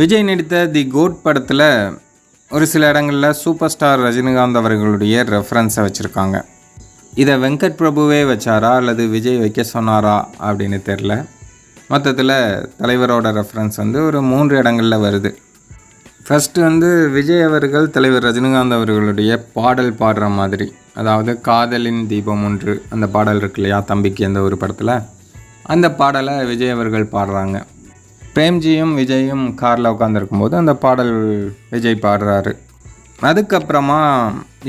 விஜய் நடித்த தி கோட் படத்தில் ஒரு சில இடங்களில் சூப்பர் ஸ்டார் ரஜினிகாந்த் அவர்களுடைய ரெஃபரன்ஸை வச்சுருக்காங்க. இதை வெங்கட் பிரபுவே வச்சாரா அல்லது விஜய் வைக்க சொன்னாரா அப்படின்னு தெரில. மொத்தத்தில் தலைவரோட ரெஃபரன்ஸ் ஒரு 3 இடங்களில் வருது. ஃபஸ்ட்டு விஜய் அவர்கள் தலைவர் ரஜினிகாந்த் அவர்களுடைய பாடல் பாடுற மாதிரி, அதாவது காதலின் தீபம் ஒன்று அந்த பாடல் இருக்கு இல்லையா, தம்பிக்கு எந்த ஒரு படத்தில், அந்த பாடலை விஜய் அவர்கள் பாடுறாங்க. பிரேம்ஜியும் விஜயும் காரில் உட்காந்துருக்கும்போது அந்த பாடல் விஜய் பாடுறாரு. அதுக்கப்புறமா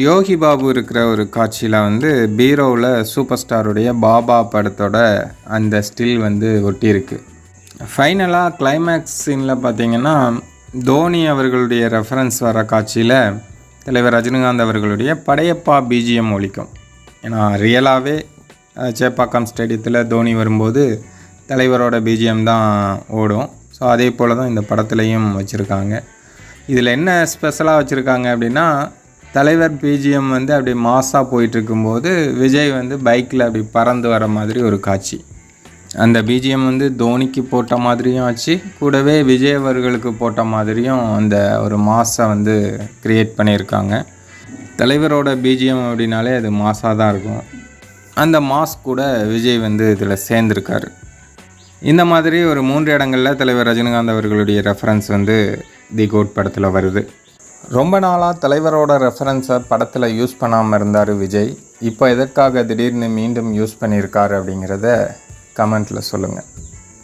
யோகி பாபு இருக்கிற ஒரு காட்சியில் பீரோவில் சூப்பர் ஸ்டாருடைய பாபா படத்தோட அந்த ஸ்டில் ஒட்டியிருக்கு. ஃபைனலாக கிளைமேக்ஸ் சீனில் பார்த்திங்கன்னா தோனி அவர்களுடைய ரெஃபரன்ஸ் வர காட்சியில் தலைவர் ரஜினிகாந்த் அவர்களுடைய படையப்பா பிஜிஎம் ஒலிக்கும். ஏன்னா ரியலாகவே சேப்பாக்கம் ஸ்டேடியத்தில் தோனி வரும்போது தலைவரோட பிஜிஎம் தான் ஓடும். ஸோ அதே போல் தான் இந்த படத்துலையும் வச்சுருக்காங்க. இதில் என்ன ஸ்பெஷலாக வச்சுருக்காங்க அப்படின்னா, தலைவர் பிஜிஎம் அப்படி மாஸாக போயிட்டுருக்கும்போது விஜய் பைக்கில் அப்படி பறந்து வர மாதிரி ஒரு காட்சி. அந்த பிஜிஎம் தோனிக்கு போட்ட மாதிரியும் ஆச்சு, கூடவே விஜய் அவர்களுக்கு போட்ட மாதிரியும் அந்த ஒரு மாஸை க்ரியேட் பண்ணியிருக்காங்க. தலைவரோட பிஜிஎம் அப்படின்னாலே அது மாஸாக தான் இருக்கும். அந்த மாஸ் கூட விஜய் இதில் சேர்ந்துருக்காரு. இந்த மாதிரி ஒரு 3 இடங்களில் தலைவர் ரஜினிகாந்த் அவர்களுடைய ரெஃபரன்ஸ் தி கோட் படத்தில் வருது. ரொம்ப நாளாக தலைவரோட ரெஃபரன்ஸை படத்தில் யூஸ் பண்ணாமல் இருந்தார் விஜய். இப்போ எதற்காக திடீர்னு மீண்டும் யூஸ் பண்ணியிருக்காரு அப்படிங்கிறத கமெண்ட்டில் சொல்லுங்கள்.